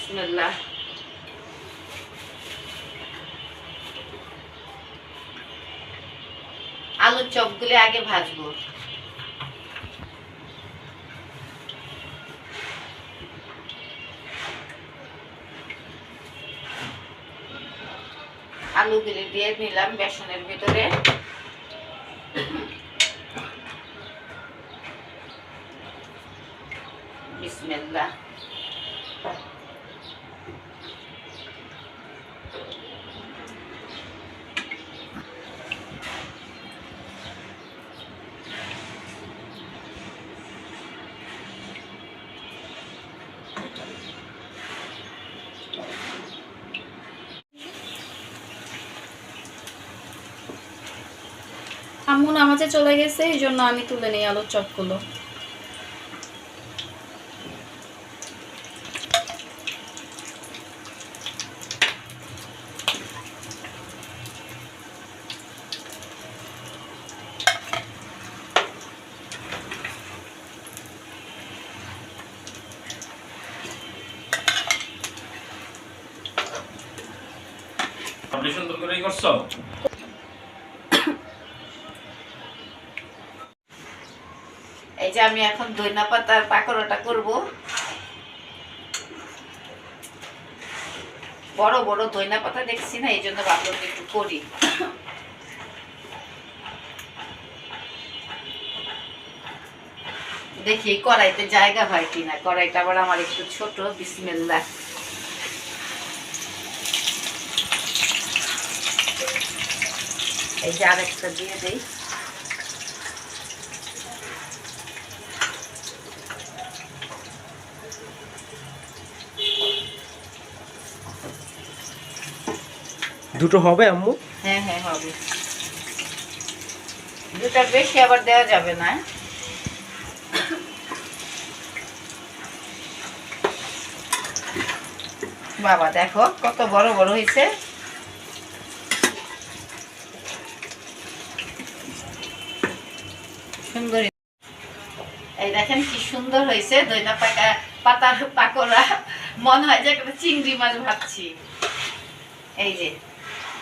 বিসমিল্লাহ। আলুর চপগুলি আগে ভাজবো। আলুগুলি দিয়ে নিলাম বেসনের ভিতরে। বিসমিল্লাহ। আম্মু নামাজে চলে গেছে, এই জন্য আমি তুলে নিই আলুর চপগুলো। আপনি সুন্দর করেই করছো। এই যে আমি এখন ধনিয়া পাতার পাকোড়াটা করব। বড় বড় ধনিয়া পাতা দেখছি না, এই জন্য ভাবলাম একটু করি। দেখি কড়াইতে জায়গা হয় কিনা। কড়াইটা আবার আমার একটু ছোট। বিসমিল্লাহ। এই যে আরেকটা দিয়ে দেই। দুটো হবে আম্মু? হ্যাঁ হ্যাঁ হবে। দুটার বেশি আবার দেওয়া যাবে না। বাবা দেখো কত বড় বড় হয়েছে। সুন্দর। এই দেখেন কি সুন্দর হয়েছে ধনিয়া পাতার পাকোড়া। মনে হয় যে একটা চিংড়ি মাছ ভাবছি। এই যে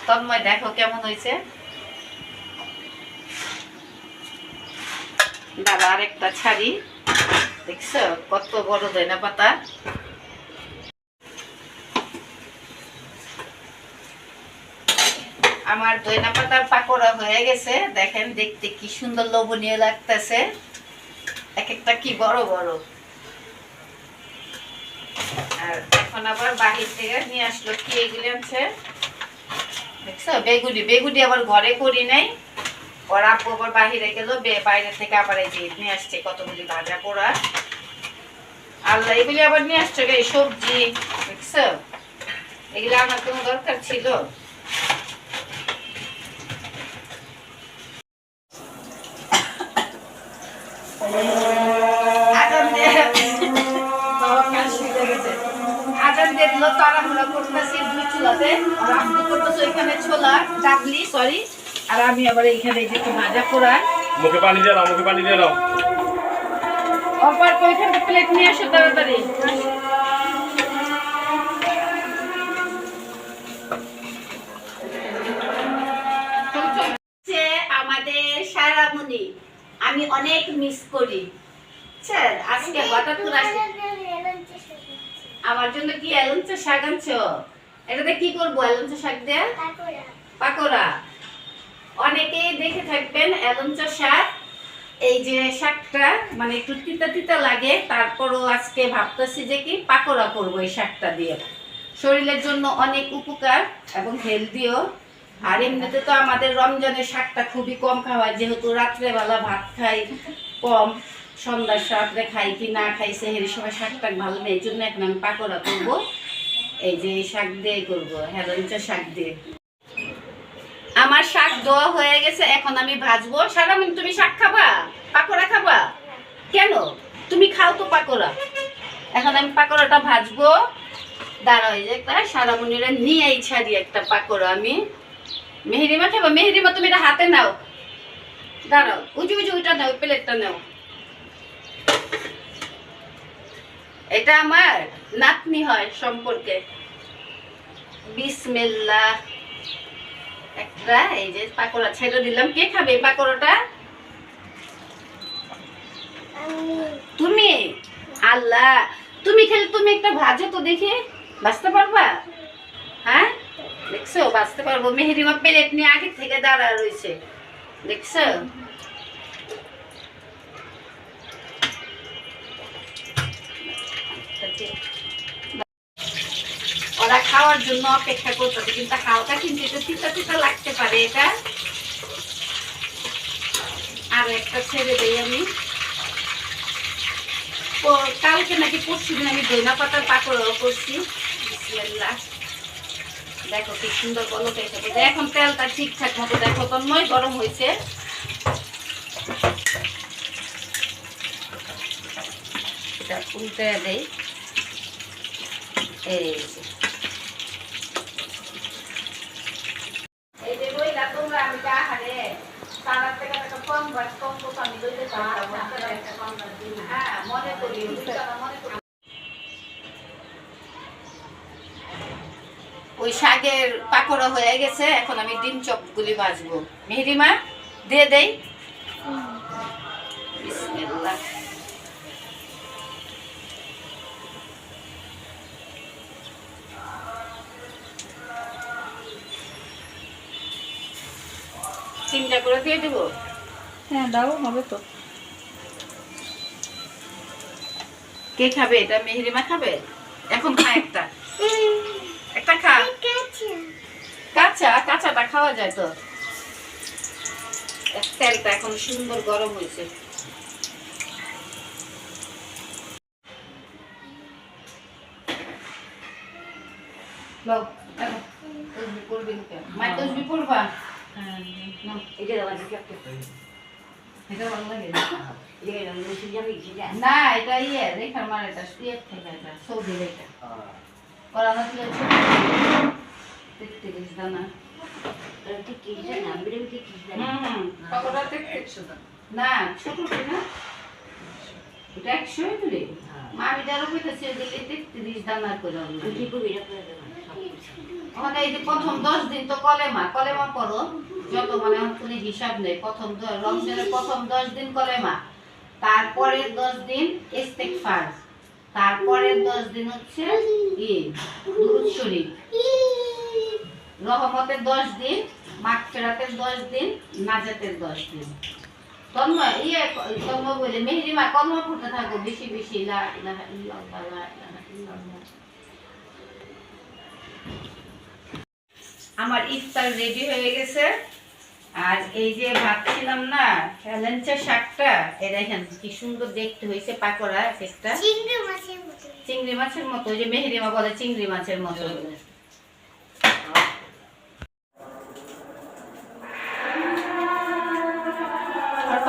তন্ময় দেখো কেমন হয়েছে। দাদা আরেকটা ছাড়ি। দেখছো কত বড় ধনিয়া পাতা। আমার ধনিয়া পাতার পাকোড়া হয়ে গেছে। দেখেন দেখতে কি সুন্দর লোভনীয় লাগতেছে। এক একটা কি বড় বড়। আর এখন আবার বাহির থেকে নিয়ে আসলো কি এগুলি আনছে দেখছো বেগুনি। বেগুনি আবার ঘরে করি নাই। ওর আপু আবার বাহিরে গেল, বাইরে থেকে আবার এই যে নিয়ে আসছে কতগুলি ভাজা পোড়া। আল্লাহ এগুলি আবার নিয়ে আসছে এই সবজি দেখছো। এগুলি আমার কোনো দরকার ছিল? আর আমি আবার এইখানে একটু ভাজা পোড়া। মুখে পানি দিয়ে দাও, মুখে পানি দিয়ে দাও। অপার ওইখানে প্লেট নিয়ে আসো তাড়াতাড়ি। আমাদের সারামণি আমি অনেক মিস করি। আজকে হঠাৎ করে আমার জন্য কি এলঞ্চা শাক আনছো? এটাতে কি করবো এলঞ্চা শাক দিয়ে? পাকোড়া। অনেকেই দেখে থাকবেন এলঞ্চা শাক। এই যে শাকটা মানে একটু তিতা তিতা লাগে, তারপরও আজকে ভাবতেছি যে কি পাকোড়া করবো এই শাকটা দিয়ে। শরীরের জন্য অনেক উপকার এবং হেলদিও। আর এমনিতে তো আমাদের রমজানের শাকটা খুবই কম খাওয়া, যেহেতু রাত্রেবেলা ভাত খাই কম, সন্ধ্যার রাত্রে খাই কি না খাই সেহেরির সময় শাকটা ভালো নেই, এই জন্য এখন আমি পাকোড়া করবো। এই যে এই শাক দিয়ে করবো, হেলঞ্চা শাক দিয়ে। আমার শাক ধোয়া হয়ে গেছে, এখন আমি ভাজবো। সারামিন তুমি শাক খাবা? পাকোড়া খাবা? কেন? তুমি খাও তো পাকোড়া। এখন আমি পাকোড়াটা ভাজবো। দাঁড়াও, এই যে একটা সারামণিরা নিয়েই ছাড়ি একটা পাকোড়া আমি। মেহেরিমা খাবা? মেহেরিমা তুমি এটা হাতে নাও। দাঁড়াও, উঁচু উঁচু ওইটা নাও, প্লেটটা নাও। এটা আমার নাতনি হয় সম্পর্কে। বিসমিল্লাহ। একটা এই যে পাকোড়া ছেড়ে দিলাম। কে খাবে এই পাকোড়াটা? তুমি? আল্লাহ, তুমি খেলে তুমি একটা ভাজো তো দেখি, বাঁচতে পারবা? হ্যাঁ দেখছো বাঁচতে পারবো। মেহেরিমা প্লেট নিয়ে আগে থেকে দাঁড়া রয়েছে, দেখছো? ওরা খাওয়ার জন্য অপেক্ষা করতেছে, কিন্তু হালকা কিন্তু এটা তিতা তিতা লাগতে পারে। এটা আর একটা ছেড়ে দেই আমি। কালকে নাকি পরশু দিন আমি দইনা পাতার পাকোড়াও করছি। বিসমিল্লাহ। দেখো কি সুন্দর বলক এসে পড়ছে। এখন তেলটা ঠিকঠাক মতো দেখো তন্ময় গরম হয়েছে। এটা উল্টে দেই। এই যে রইলা তোমরা, আমি যা হারে সারার থেকে একটা কম বাট কম তো আমি লইতে পারবো না। একটা কম বাট দিই। হ্যাঁ মনে করি, মনে করি। ওই শাকের পাকোড়া হয়ে গেছে, এখন আমি ডিম চপগুলি ভাজবো। মেহেরিমা দিয়ে দেই। বিসমিল্লাহ। তিনটা করে দিয়ে দিব। হ্যাঁ দাও, হবে তো। কে খাবে এটা? মেহেরিমা খাবে। এখন খা একটা, একটা খা। কাঁচা কাঁচাটা খাওয়া যায় তো। তেলটা এখন সুন্দর গরম হয়েছে। লও, দেখো, তসবি পড়বি না কেন? মায়ের তসবি পড়বা? নাও, এটা ভালো লাগে না? এটা ইয়ে রেখার মার, এটা ইয়ে থেকে, এটা সৌদি রেখা করানো ছিল। 33 দানা। পাকোড়া 33 দানা না, ছোট না এটা 100 দিলে। আমি যারা কইতাছি দিলে 33 দানা করে। ওখানে এই যে প্রথম 10 দিন তো কলেমা পড়ো, যত মানে কোনো হিসাব নেই। প্রথম রমজানের প্রথম 10 দিন কলেমা, তারপরের 10 দিন ইস্তেগফার, তারপরের 10 দিন হচ্ছে দুরূদ শরীফ, রহমতের 10 দিন, মাগফিরাতের 10 দিন, নাজাতের 10 দিন। তন্ময় বলে মেহেরিমা কলমা পড়তে থাকো বেশি বেশি। লা ইলাহা ইল্লাল্লাহ, লা ইলাহা ইল্লাল্লাহ। আমার ইফতার রেডি হয়ে গেছে। আর এই যে ভাবছিলাম না হেলেঞ্চা শাকটা, এর দেখেন কি সুন্দর দেখতে হয়েছে। পাকোড়া একটা চিংড়ি মাছের মতো, ওই যে মেহেরিমা বলে চিংড়ি মাছের মতো। আর